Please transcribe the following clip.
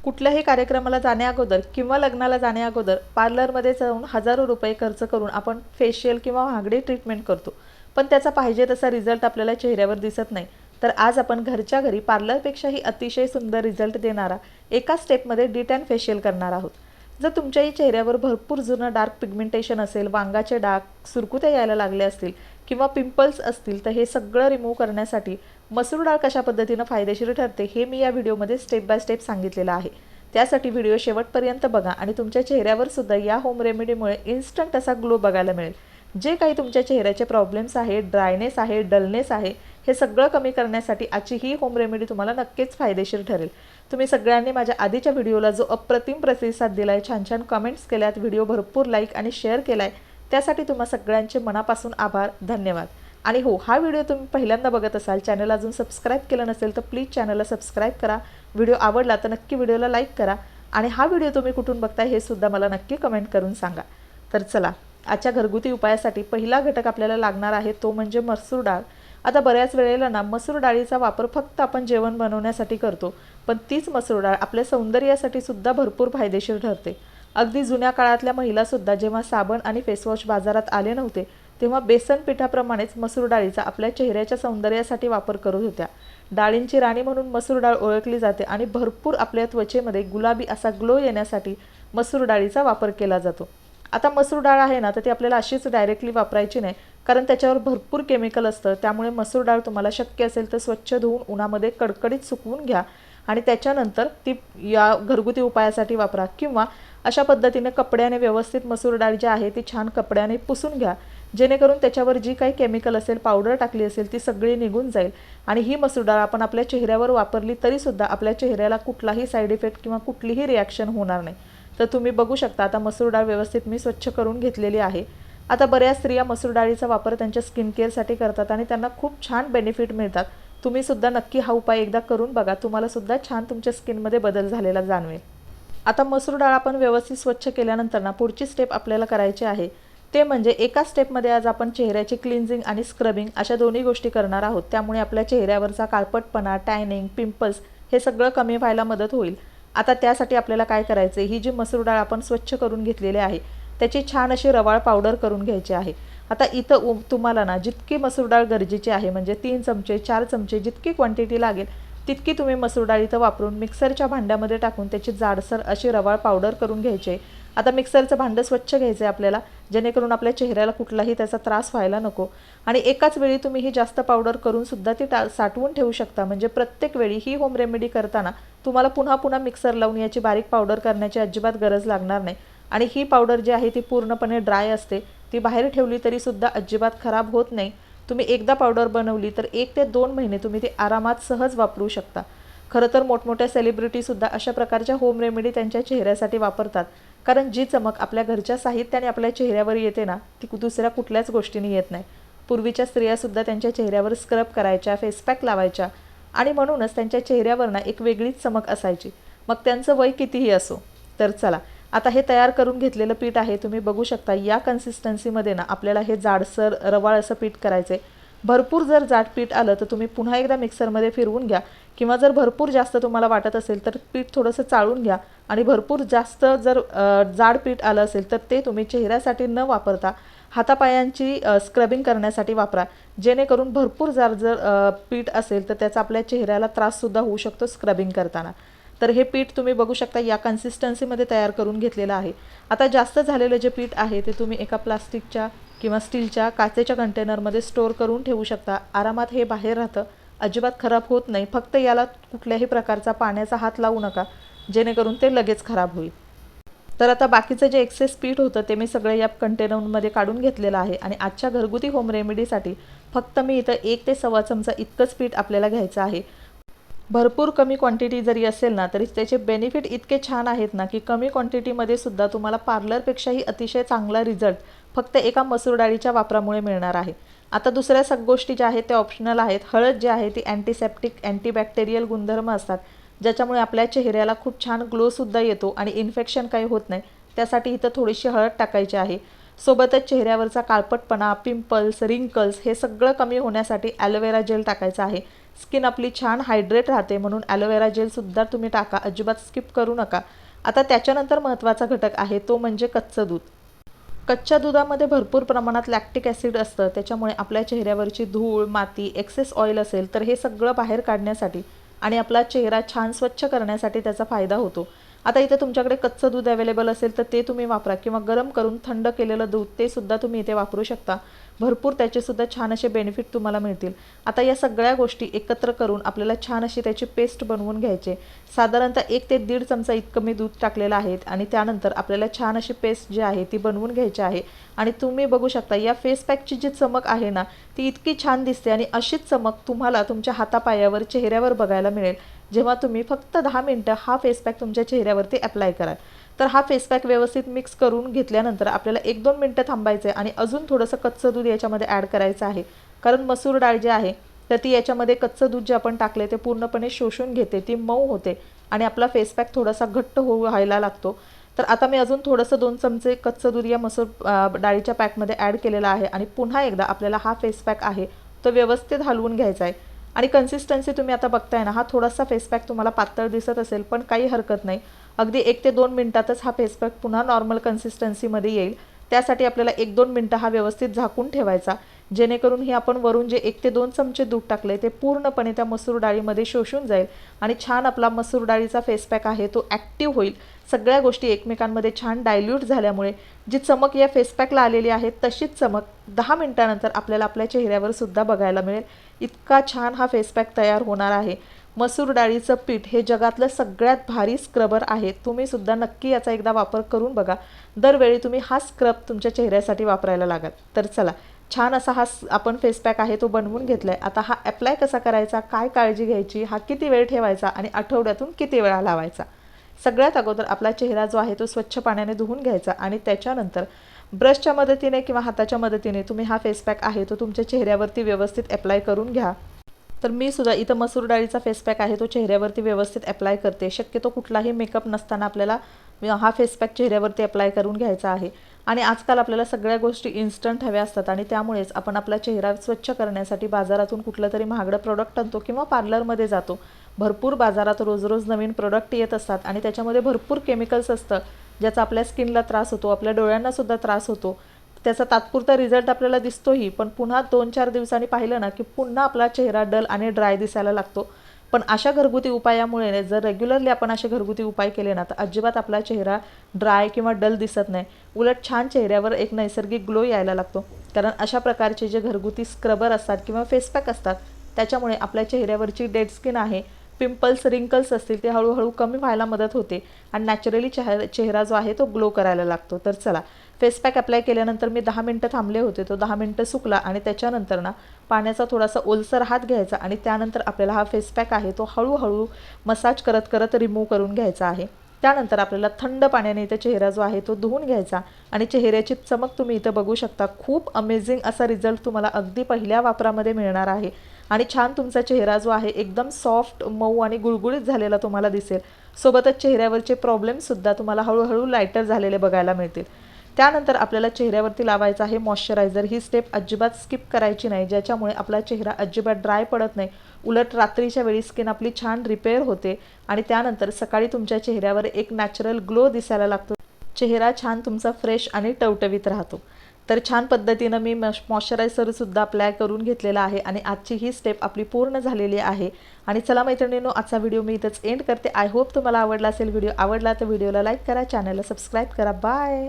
कुठल्याही कार्यक्रमाला जाण्याअगोदर किंवा लग्नाला जाण्याअगोदर पार्लरमध्ये जाऊन हजारो रुपये खर्च करून आपण फेशियल किंवा महागडी ट्रीटमेंट करतो, पण त्याचा पाहिजे तसा रिझल्ट आपल्याला चेहऱ्यावर दिसत नाही. तर आज आपण घरच्या घरी पार्लरपेक्षाही अतिशय सुंदर रिझल्ट देणारा एका स्टेपमध्ये डिटॅन फेशियल करणार आहोत. जर तुमच्याही चेहऱ्यावर भरपूर जुनं डार्क पिगमेंटेशन असेल, वांगाचे डाग, सुरकुत्या यायला लागले असतील किंवा पिंपल्स असतील, तर हे सगळं रिमूव्ह करण्यासाठी मसूर डाळ कशा पद्धतीनं फायदेशीर ठरते हे मी या व्हिडिओमध्ये स्टेप बाय स्टेप सांगितलेलं आहे. त्यासाठी व्हिडिओ शेवटपर्यंत बघा आणि तुमच्या चेहऱ्यावर सुद्धा या होम रेमेडीमुळे इन्स्टंट असा ग्लो बघायला मिळेल. जे काही तुमच्या चेहऱ्याचे प्रॉब्लेम्स आहेत, ड्रायनेस आहे, डलनेस आहे, हे सगळं कमी करण्यासाठी आजची ही होम रेमेडी तुम्हाला नक्कीच फायदेशीर ठरेल. तुम्ही सगळ्यांनी माझ्या आधीच्या व्हिडिओला जो अप्रतिम प्रतिसाद दिलाय, छान छान कमेंट्स केल्यात, व्हिडिओ भरपूर लाईक आणि शेअर केलाय, त्यासाठी तुम्हा सगळ्यांचे मनापासून आभार, धन्यवाद. आणि हो, हा व्हिडिओ तुम्ही पहिल्यांदा बघत असाल, चॅनल अजून सबस्क्राईब केलं नसेल तर प्लीज चॅनलला सबस्क्राईब करा. व्हिडिओ आवडला तर नक्की व्हिडिओला लाईक करा आणि हा व्हिडिओ तुम्ही कुठून बघताय हे सुद्धा मला नक्की कमेंट करून सांगा. तर चला, आजच्या घरगुती उपायासाठी पहिला घटक आपल्याला लागणार आहे तो म्हणजे मसूर डाळ. आता बऱ्याच वेळेला ना मसूर डाळीचा वापर फक्त आपण जेवण बनवण्यासाठी करतो, पण तीच मसूर डाळ आपल्या सौंदर्यासाठी सुद्धा भरपूर फायदेशीर ठरते. अगदी जुन्या काळातल्या महिलासुद्धा जेव्हा साबण आणि फेसवॉश बाजारात आले नव्हते, तेव्हा बेसन पिठाप्रमाणेच मसूर डाळीचा आपल्या चेहऱ्याच्या सौंदर्यासाठी वापर करत होत्या. डाळींची राणी म्हणून मसूर डाळ ओळखली जाते आणि भरपूर आपल्या त्वचेमध्ये गुलाबी असा ग्लो येण्यासाठी मसूर डाळीचा वापर केला जातो. आता मसूर डाळ आहे ना, तर ती आपल्याला अशीच डायरेक्टली वापरायची नाही, कारण त्याच्यावर भरपूर केमिकल असतं. त्यामुळे मसूर डाळ तुम्हाला शक्य असेल तर स्वच्छ धुवून उन्हामध्ये कडकडीत सुकवून घ्या आणि त्याच्यानंतर ती या घरगुती उपायासाठी वापरा. किंवा अशा पद्धतीने कपड्याने व्यवस्थित मसूर डाळ जी आहे ती छान कपड्याने पुसून घ्या, जेणेकरून त्याच्यावर जी काही केमिकल असेल, पावडर टाकली असेल, ती सगळी निघून जाईल. आणि ही मसूर डाळ आपण आपल्या चेहऱ्यावर वापरली तरीसुद्धा आपल्या चेहऱ्याला कुठलाही साईड इफेक्ट किंवा कुठलीही रिॲक्शन होणार नाही. तर तुम्ही बघू शकता, आता मसूर डाळ व्यवस्थित मी स्वच्छ करून घेतलेली आहे. आता बऱ्याच स्त्रिया मसूर डाळीचा वापर त्यांच्या स्किन केअरसाठी करतात आणि त्यांना खूप छान बेनिफिट मिळतात. तुम्ही सुद्धा नक्की हा उपाय एकदा करून बघा, तुम्हाला सुद्धा छान तुमच्या स्किनमध्ये बदल झालेला जाणवेल. आता मसूर डाळ आपण व्यवस्थित स्वच्छ केल्यानंतर ना पुढची स्टेप आपल्याला करायची आहे, ते म्हणजे एका स्टेपमध्ये आज आपण चेहऱ्याची क्लिन्झिंग आणि स्क्रबिंग अशा दोन्ही गोष्टी करणार आहोत. त्यामुळे आपल्या चेहऱ्यावरचा काळपटपणा, टॅनिंग, पिंपल्स हे सगळं कमी व्हायला मदत होईल. आता त्यासाठी आपल्याला काय करायचं आहे, ही जी मसूर डाळ आपण स्वच्छ करून घेतलेली आहे त्याची छान अशी रवाळ पावडर करून घ्यायची आहे. आता इथं तुम्हाला ना जितकी मसूर डाळ गरजेची आहे, म्हणजे 3 चमचे 4 चमचे जितकी क्वांटिटी लागेल तितकी तुम्ही मसूर डाळ इथं वापरून मिक्सरच्या भांड्यामध्ये टाकून त्याची जाडसर अशी रवाळ पावडर करून घ्यायची. आता मिक्सरचं भांडं स्वच्छ घ्यायचं आहे आपल्याला, जेणेकरून आपल्या चेहऱ्याला कुठलाही त्याचा त्रास व्हायला नको. आणि एकाच वेळी तुम्ही ही जास्त पावडर करून सुद्धा ती साठवून ठेवू शकता, म्हणजे प्रत्येक वेळी ही होम रेमेडी करताना तुम्हाला पुन्हा पुन्हा मिक्सर लावून याची बारीक पावडर करण्याची अजिबात गरज लागणार नाही. आणि ही पावडर जी आहे ती पूर्णपणे ड्राय असते, ती बाहेर ठेवली तरीसुद्धा अजिबात खराब होत नाही. तुम्ही एकदा पावडर बनवली तर 1 ते 2 महिने तुम्ही ती आरामात सहज वापरू शकता. खरं तर मोठमोठ्या सेलिब्रिटीसुद्धा अशा प्रकारच्या होम रेमेडी त्यांच्या चेहऱ्यासाठी वापरतात, कारण जी चमक आपल्या घरच्या साहित्याने आपल्या चेहऱ्यावर येते ना, ती दुसऱ्या कुठल्याच गोष्टीने येत नाही. पूर्वीच्या स्त्रियासुद्धा त्यांच्या चेहऱ्यावर स्क्रब करायच्या, फेसपॅक लावायच्या आणि म्हणूनच त्यांच्या चेहऱ्यावर ना एक वेगळीच चमक असायची, मग त्यांचं वय कितीही असो. तर चला, आता हे तयार करून घेतलेलं पीठ आहे, तुम्ही बघू शकता या कन्सिस्टन्सीमध्ये ना आपल्याला हे जाडसर रवाळ असं पीठ करायचं आहे. भरपूर जर जाड पीठ आलं तर तुम्ही पुन्हा एकदा मिक्सरमध्ये फिरवून घ्या, किंवा जर भरपूर जास्त तुम्हाला वाटत असेल तर पीठ थोडंसं चाळून घ्या. आणि भरपूर जास्त जर जाड पीठ आलं असेल तर ते तुम्ही चेहऱ्यासाठी न वापरता हातापायांची स्क्रबिंग करण्यासाठी वापरा, जेणेकरून भरपूर जर पीठ असेल तर त्याचा आपल्या चेहऱ्याला त्राससुद्धा होऊ शकतो स्क्रबिंग करताना. तर हे पीठ तुम्ही बघू शकता या कन्सिस्टन्सीमध्ये तयार करून घेतलेलं आहे. आता जास्त झालेलं जे पीठ आहे ते तुम्ही एका प्लास्टिकच्या किंवा स्टीलच्या काचेच्या कंटेनरमध्ये स्टोअर करून ठेवू शकता. आरामात हे बाहेर राहतं, अजिबात खराब होत नाही. फक्त याला कुठल्याही प्रकारचा पाण्याचा हात लावू नका, जेणेकरून ते लगेच खराब होईल. तर आता बाकीचं जे एक्सेस पीठ होतं ते मी सगळं या कंटेनरमध्ये काढून घेतलेलं आहे. आणि आजच्या घरगुती होम रेमेडीसाठी फक्त मी इथं 1 ते सव्वा चमचा इतकंच पीठ आपल्याला घ्यायचं आहे. भरपूर कमी क्वांटिटी जरी असेल ना तरी त्याचे बेनिफिट इतके छान आहेत ना, की कमी क्वांटिटीमध्ये सुद्धा तुम्हाला पार्लरपेक्षाही अतिशय चांगला रिझल्ट फक्त एका मसूर डाळीच्या वापरामुळे मिळणार आहे. आता दुसऱ्या गोष्टी ज्या आहेत त्या ऑप्शनल आहेत. हळद जी आहे ती अँटीसेप्टिक, अँटीबॅक्टेरियल गुणधर्म असतात, ज्याच्यामुळे आपल्या चेहऱ्याला खूप छान ग्लोसुद्धा येतो आणि इन्फेक्शन काही होत नाही. त्यासाठी इथं थोडीशी हळद टाकायची आहे. सोबतच चेहऱ्यावरचा काळपटपणा, पिंपल्स, रिंकल्स हे सगळं कमी होण्यासाठी ॲलोवेरा जेल टाकायचं आहे. स्किन आपली छान हायड्रेट राहते, म्हणून ॲलोवेरा जेलसुद्धा तुम्ही टाका, अजिबात स्किप करू नका. आता त्याच्यानंतर महत्त्वाचा घटक आहे तो म्हणजे कच्चं दूध. कच्च्या दुधामध्ये भरपूर प्रमाणात लॅक्टिक ॲसिड असतं, त्याच्यामुळे आपल्या चेहऱ्यावरची धूळ, माती, एक्सेस ऑइल असेल तर हे सगळं बाहेर काढण्यासाठी आणि आपला चेहरा छान स्वच्छ करण्यासाठी त्याचा फायदा होतो. आता इथे तुमच्याकडे कच्चं दूध अवेलेबल असेल तर ते तुम्ही वापरा, किंवा गरम करून थंड केलेलं दूध ते सुद्धा तुम्ही इथे वापरू शकता. भरपूर त्याचेसुद्धा छान असे बेनिफिट तुम्हाला मिळतील. आता या सगळ्या गोष्टी एकत्र करून आपल्याला छान अशी त्याची पेस्ट बनवून घ्यायची. साधारणतः 1 ते 1.5 चमचा इतकं मी दूध टाकलेलं आहे आणि त्यानंतर आपल्याला छान अशी पेस्ट जी आहे ती बनवून घ्यायची आहे. आणि तुम्ही बघू शकता या फेस पॅकची जी चमक आहे ना ती इतकी छान दिसते, आणि अशीच चमक तुम्हाला तुमच्या हातापायावर, चेहऱ्यावर बघायला मिळेल जेव्हा तुम्ही फक्त 10 मिनिटं हा फेस पॅक तुमच्या चेहऱ्यावरती अप्लाय कराल. तर हा फेस पॅक व्यवस्थित मिक्स करून घेतल्यानंतर आपल्याला 1-2 मिनिटं थांबायचं आहे आणि अजून थोडंसं कच्चं दूध याच्यामध्ये ॲड करायचं आहे. कारण मसूर डाळ जी आहे तर ती याच्यामध्ये कच्चं दूध जे आपण टाकले ते पूर्णपणे शोषून घेते, ती मऊ होते आणि आपला फेस पॅक थोडासा घट्ट व्हायला लागतो. तर आता मी अजून थोडंसं 2 चमचे कच्चं दूध या मसूर डाळीच्या पॅकमध्ये ॲड केलेलं आहे आणि पुन्हा एकदा आपल्याला हा फेस पॅक आहे तो व्यवस्थित हलवून घ्यायचा आहे. आणि कन्सिस्टन्सी तुम्ही आता बघताय ना, हा थोडासा फेस पॅक तुम्हाला पातळ दिसत असेल पण काही हरकत नाही. अगदी 1 ते 2 मिनिटातच हा फेस पॅक पुन्हा नॉर्मल कन्सिस्टन्सीमध्ये येईल. त्यासाठी आपल्याला 1-2 मिनिटं हा व्यवस्थित झाकून ठेवायचा, जेणेकरून हे आपण वरून जे 1 ते 2 चमचे दूध टाकले ते पूर्णपणे त्या मसूर डाळीमध्ये शोषून जाईल आणि छान आपला मसूर डाळीचा फेस पॅक आहे तो ॲक्टिव्ह होईल. सगळ्या गोष्टी एकमेकांमध्ये छान डायल्यूट झाल्यामुळे जी चमक या फेस पॅकला आलेली आहे तशीच चमक 10 मिनिटानंतर आपल्याला आपल्या चेहऱ्यावर सुद्धा बघायला मिळेल. इतका छान हा फेस पॅक तयार होणार आहे. मसूर डाळीचं पीठ हे जगातलं सगळ्यात भारी स्क्रबर आहे. तुम्ही सुद्धा नक्की याचा एकदा वापर करून बघा. दरवेळी तुम्ही हा स्क्रब तुमच्या चेहऱ्यासाठी वापरायला लागाल. तर चला, छान असा हा आपण फेस पॅक आहे तो बनवून घेतला आहे. आता हा अप्लाय कसा करायचा, काय काळजी घ्यायची, हा किती वेळ ठेवायचा आणि आठवड्यातून किती वेळा लावायचा. सगळ्यात अगोदर आपला चेहरा जो आहे तो स्वच्छ पाण्याने धुवून घ्यायचा आणि त्याच्यानंतर ब्रशच्या मदतीने किंवा हाताच्या मदतीने तुम्ही हा फेस पॅक आहे तो तुमच्या चेहऱ्यावरती व्यवस्थित अप्लाय करून घ्या. तर मी सुद्धा इथं मसूर डाळीचा फेस पॅक आहे तो चेहऱ्यावरती व्यवस्थित अप्लाय करते. शक्यतो कुठलाही मेकअप नसताना आपल्याला हा फेस पॅक चेहऱ्यावरती अप्लाय करून घ्यायचा आहे. आणि आजकाल आपल्याला सगळ्या गोष्टी इन्स्टंट हव्या असतात आणि त्यामुळेच आपण आपला चेहरा स्वच्छ करण्यासाठी बाजारातून कुठलं तरी महागडं प्रोडक्ट आणतो किंवा पार्लरमध्ये जातो. भरपूर बाजारात रोज रोज नवीन प्रोडक्ट येत असतात आणि त्याच्यामध्ये भरपूर केमिकल्स असतं, ज्याचा आपल्या स्किनला त्रास होतो, आपल्या डोळ्यांनासुद्धा त्रास होतो. त्याचा तात्पुरता रिझल्ट आपल्याला दिसतोही, पण पुन्हा 2-4 दिवसांनी पाहिलं ना की पुन्हा आपला चेहरा डल आणि ड्राय दिसायला लागतो. पण अशा घरगुती उपायामुळे जर रेग्युलरली आपण असे घरगुती उपाय केले ना तर अजिबात आपला चेहरा ड्राय किंवा डल दिसत नाही. उलट छान चेहऱ्यावर एक नैसर्गिक ग्लो यायला लागतो. कारण अशा प्रकारचे जे घरगुती स्क्रबर असतात किंवा फेस पॅक असतात त्याच्यामुळे आपल्या चेहऱ्यावरची डेड स्किन आहे, पिंपल्स, रिंकल्स असतील ते हळूहळू कमी व्हायला मदत होते आणि नॅचरली चेहरा जो आहे तो ग्लो करायला लागतो. तर चला, फेस पॅक अप्लाय केल्यानंतर मी 10 मिनिटं थांबले होते. तो 10 मिनिटं सुकला आणि त्याच्यानंतर ना पाण्याचा थोडासा ओलसर हात घ्यायचा आणि त्यानंतर आपल्याला हा फेस पॅक आहे तो हळूहळू मसाज करत करत रिमूव्ह करून घ्यायचा आहे. त्यानंतर आपल्याला थंड पाण्याने इथं चेहरा जो आहे तो धुवून घ्यायचा आणि चेहऱ्याची चमक तुम्ही इथं बघू शकता. खूप अमेझिंग असा रिझल्ट तुम्हाला अगदी पहिल्या वापरामध्ये मिळणार आहे आणि छान तुमचा चेहरा जो आहे एकदम सॉफ्ट, मऊ आणि गुळगुळीत झालेला तुम्हाला दिसेल. सोबतच चेहऱ्यावरचे प्रॉब्लेमसुद्धा तुम्हाला हळूहळू लायटर झालेले बघायला मिळतील. त्यानंतर आपल्याला चेहऱ्यावरती लावायचा आहे मॉइश्चरायझर. ही स्टेप अजिबात स्किप करायची नाही, ज्याच्यामुळे आपला चेहरा अजिबात ड्राय पडत नाही. उलट रात्रीच्या वेळी स्किन आपली छान रिपेअर होते आणि त्यानंतर सकाळी तुमच्या चेहऱ्यावर एक नॅचरल ग्लो दिसायला लागतो. चेहरा छान तुमचा फ्रेश आणि टवटवीत राहतो. तर छान पद्धतीनं मी मॉइश्चरायझरसुद्धा अप्लाय करून घेतलेला आहे आणि आजची ही स्टेप आपली पूर्ण झालेली आहे. आणि चला मैत्रिणींनो, आजचा व्हिडिओ मी इथंच एंड करते. आय होप तुम्हाला आवडला असेल व्हिडिओ. आवडला तर व्हिडिओला लाईक करा, चॅनलला सबस्क्राईब करा. बाय.